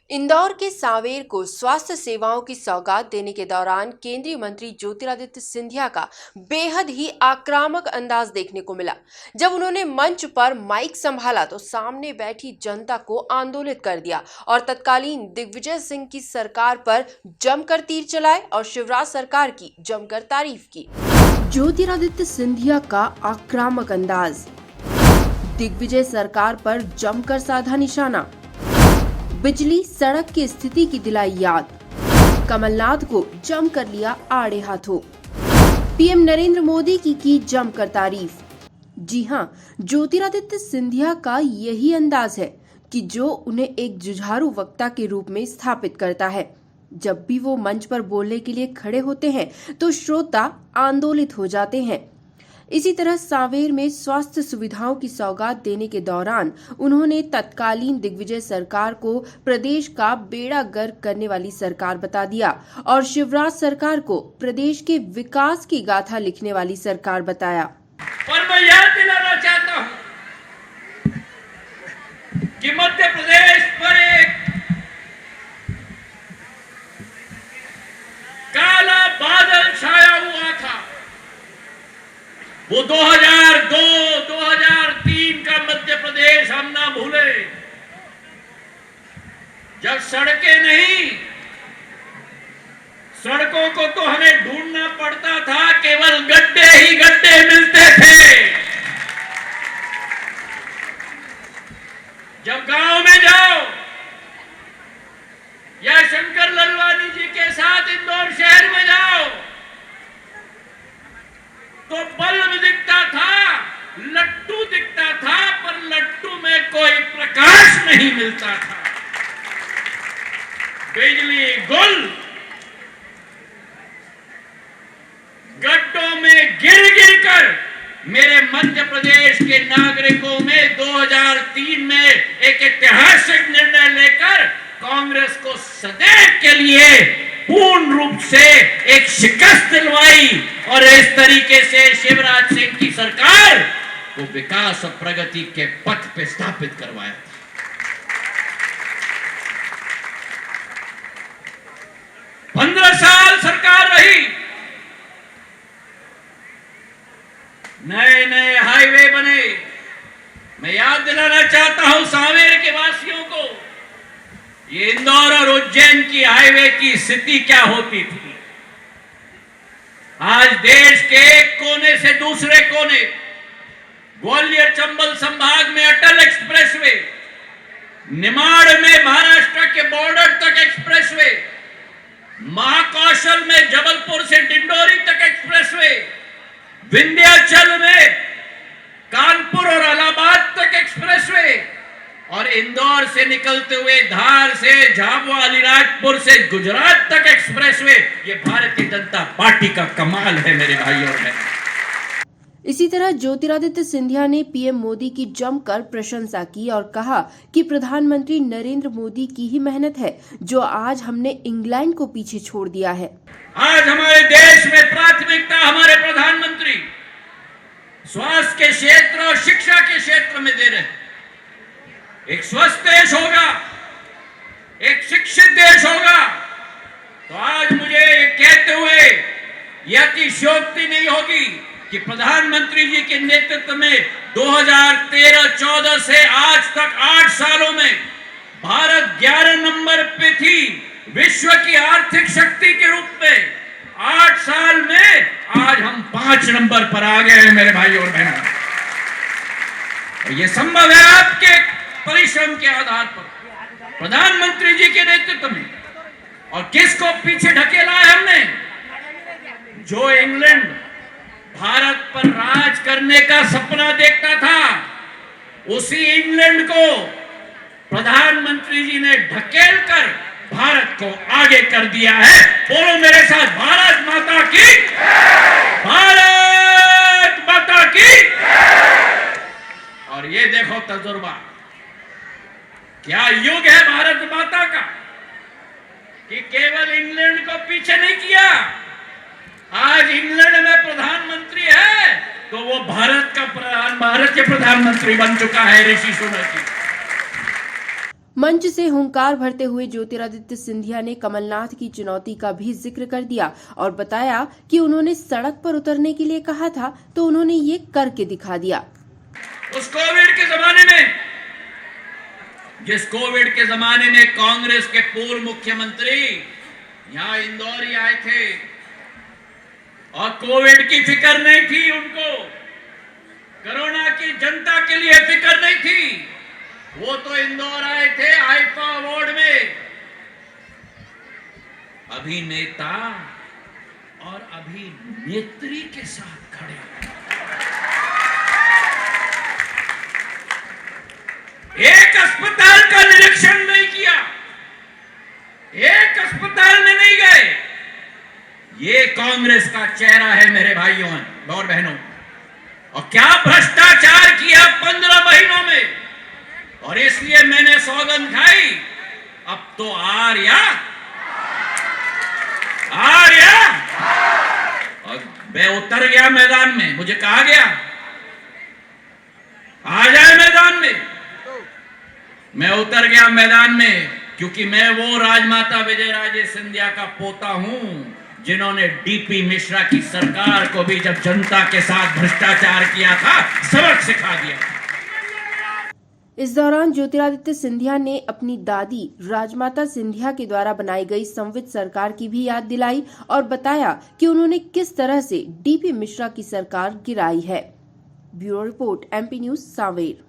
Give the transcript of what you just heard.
इंदौर के सांवेर को स्वास्थ्य सेवाओं की सौगात देने के दौरान केंद्रीय मंत्री ज्योतिरादित्य सिंधिया का बेहद ही आक्रामक अंदाज देखने को मिला। जब उन्होंने मंच पर माइक संभाला तो सामने बैठी जनता को आंदोलित कर दिया और तत्कालीन दिग्विजय सिंह की सरकार पर जमकर तीर चलाए और शिवराज सरकार की जमकर तारीफ की। ज्योतिरादित्य सिंधिया का आक्रामक अंदाज, दिग्विजय सरकार पर जमकर साधा निशाना, बिजली सड़क की स्थिति की दिलाई याद, कमलनाथ को जमकर लिया आड़े हाथों, पीएम नरेंद्र मोदी की जमकर तारीफ। जी हां, ज्योतिरादित्य सिंधिया का यही अंदाज है कि जो उन्हें एक जुझारू वक्ता के रूप में स्थापित करता है। जब भी वो मंच पर बोलने के लिए खड़े होते हैं तो श्रोता आंदोलित हो जाते हैं। इसी तरह सांवेर में स्वास्थ्य सुविधाओं की सौगात देने के दौरान उन्होंने तत्कालीन दिग्विजय सरकार को प्रदेश का बेड़ा गर्क करने वाली सरकार बता दिया और शिवराज सरकार को प्रदेश के विकास की गाथा लिखने वाली सरकार बताया। पर मैं याद दिलाना चाहता हूं कि मध्य प्रदेश पर एक काला बादल छाया हुआ था। वो 2002, 2003 का मध्य प्रदेश हम ना भूले, जब सड़कें नहीं, सड़कों को तो हमें ढूंढना पड़ता था, केवल गड्ढे ही गड्ढे मिलते थे। जब गांव में जाओ या शंकर ललवानी जी के साथ इंदौर शहर में जाओ तो बल्ब दिखता था, लट्टू दिखता था, पर लट्टू में कोई प्रकाश नहीं मिलता था। बिजली गुल गड्ढों में गिर गिर कर मेरे मध्य प्रदेश के नागरिकों में 2003 में एक ऐतिहासिक निर्णय लेकर कांग्रेस को सदैव के लिए पूर्ण रूप से एक शिकस्त दिलवाई और इस तरीके से शिवराज सिंह की सरकार को विकास और प्रगति के पथ पे स्थापित करवाया। 15 साल सरकार रही, नए नए हाईवे बने। मैं याद दिलाना चाहता हूं सांवेर के वासियों को, ये इंदौर और उज्जैन की हाईवे की स्थिति क्या होती थी। आज देश के एक कोने से दूसरे कोने, ग्वालियर चंबल संभाग में अटल एक्सप्रेसवे, निमाड़ में महाराष्ट्र के बॉर्डर तक एक्सप्रेसवे, महाकौशल में जबलपुर से डिंडोरी तक एक्सप्रेसवे, विंध्याचल में कानपुर और इलाहाबाद तक एक्सप्रेसवे और इंदौर से निकलते हुए धार से झाबुआ अलीराजपुर से गुजरात तक एक्सप्रेसवे। ये भारतीय जनता पार्टी का कमाल है मेरे भाइयों और बहनों। इसी तरह ज्योतिरादित्य सिंधिया ने पीएम मोदी की जमकर प्रशंसा की और कहा कि प्रधानमंत्री नरेंद्र मोदी की ही मेहनत है जो आज हमने इंग्लैंड को पीछे छोड़ दिया है। आज हमारे देश में प्राथमिकता हमारे प्रधानमंत्री स्वास्थ्य के क्षेत्र और शिक्षा के क्षेत्र में दे रहे हैं। एक स्वस्थ देश होगा, एक शिक्षित देश होगा, तो आज मुझे ये कहते हुए यह अतिशयोक्ति नहीं होगी कि प्रधानमंत्री जी के नेतृत्व में 2013-14 से आज तक 8 सालों में भारत 11 नंबर पे थी विश्व की आर्थिक शक्ति के रूप में। 8 साल में आज हम 5 नंबर पर आ गए हैं मेरे भाई और बहनों। और ये संभव है आपके परिश्रम के आधार पर, प्रधानमंत्री जी के नेतृत्व में। और किसको पीछे ढकेला है हमने? जो इंग्लैंड भारत पर राज करने का सपना देखता था, उसी इंग्लैंड को प्रधानमंत्री जी ने ढकेल कर भारत को आगे कर दिया है। बोलो मेरे साथ, भारत माता की, भारत माता की। और ये देखो तजुर्बा, क्या युग है भारत माता का कि केवल इंग्लैंड को पीछे नहीं किया। आज इंग्लैंड में प्रधानमंत्री है तो वो भारत के प्रधानमंत्री बन चुका है, ऋषि सुनक जी। मंच से हुंकार भरते हुए ज्योतिरादित्य सिंधिया ने कमलनाथ की चुनौती का भी जिक्र कर दिया और बताया कि उन्होंने सड़क पर उतरने के लिए कहा था तो उन्होंने ये करके दिखा दिया। उस कोविड के जमाने में, जिस कोविड के जमाने में कांग्रेस के पूर्व मुख्यमंत्री यहां इंदौर ही आए थे और कोविड की फिक्र नहीं थी उनको, कोरोना की जनता के लिए फिक्र नहीं थी, वो तो इंदौर आए थे आईफा अवार्ड में। अभिनेता और अभिनेत्री के साथ खड़े, एक अस्पताल का निरीक्षण नहीं किया, एक अस्पताल में नहीं गए। ये कांग्रेस का चेहरा है मेरे भाइयों और बहनों। और क्या भ्रष्टाचार किया 15 महीनों में, और इसलिए मैंने सौगंध खाई, अब तो आर्या और मैं उतर गया मैदान में। मुझे कहा गया आ जाए मैदान में, मैं उतर गया मैदान में, क्योंकि मैं वो राजमाता विजयराजे सिंधिया का पोता हूं जिन्होंने डीपी मिश्रा की सरकार को भी जब जनता के साथ भ्रष्टाचार किया था सबक सिखा दिया। इस दौरान ज्योतिरादित्य सिंधिया ने अपनी दादी राजमाता सिंधिया के द्वारा बनाई गई संवित सरकार की भी याद दिलाई और बताया कि उन्होंने किस तरह से डीपी मिश्रा की सरकार गिराई है। Bureau report, MP news, Sanwer.